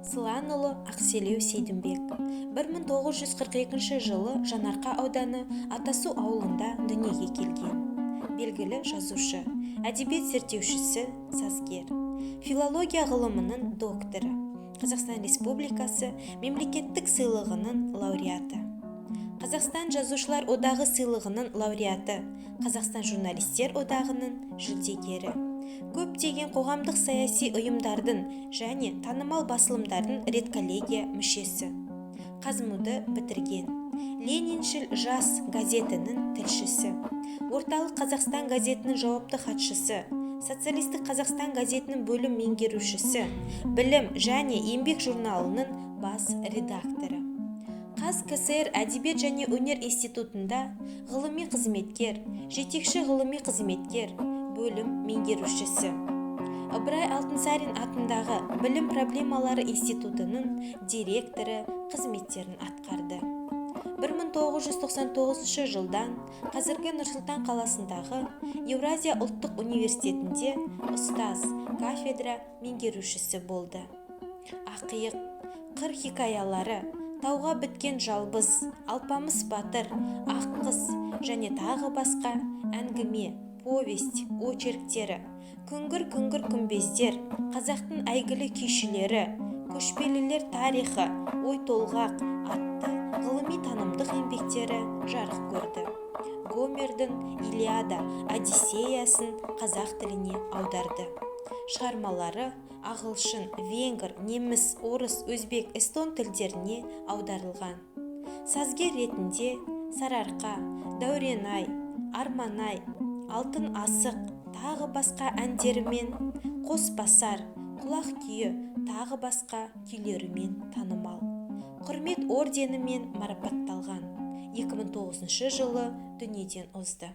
Сыланұлы Ақселеу Сейдімбек 1942 жылы Жанарқа ауданы Атасу ауылында дүниеге келген. Белгілі жазушы, әдебиет зерттеушісі, сазгер. Филология ғылымының докторы. Қазақстан Республикасы мемлекеттік сыйлығының лауреаты. Қазақстан жазушылар одағы сыйлығының лауреаты. Қазақстан журналистер одағының жүлдегері. Көптеген қоғамдық саяси ұйымдардың және танымал басылымдардың редколлегия мүшесі. Қазмуды бітірген. Лениншіл жас газетінің тілшісі. Орталық Қазақстан газетінің жауапты хатшысы. Социалистік Қазақстан газетінің бөлім меңгерушісі. Білім және еңбек журналының бас редакторы. КСР әдебиет және өнер институтында ғылыми қызметкер, жетекші ғылыми қызметкер, бөлім меңгерушісі. Ыбырай Алтынсарин атындағы білім проблемалары институтының директоры қызметтерін атқарды. 1999 жылдан қазіргі Нұрсұлтан қаласындағы Еуразия ұлттық университетінде ұстаз, кафедра меңгерушісі болды. Ақиық, қыр хикаялары, тауға біткен жалбыз, алпамыс батыр, аққыз және тағы басқа әңгіме, повесть, очерктері, күңгір-күңгір күмбездер, қазақтың әйгілі күйшілері, көшпелілер тарихы, ой толғақ атты ғылыми танымдық еңбектері жарық көрді. Гомердің Илиада, Одиссеясын қазақ тіліне аударды. Шығармалары ағылшын, венгр, неміс, орыс, өзбек, эстон тілдеріне аударылған. Сазгер ретінде Сарыарқа, Дәурен-ай, Арман-ай, Алтын асық, тағы басқа әндерімен, Қосбасар, Құлақ күйі, тағы басқа күйлерімен танымал. Құрмет орденімен марапатталған. 2009 жылы дүниеден озды.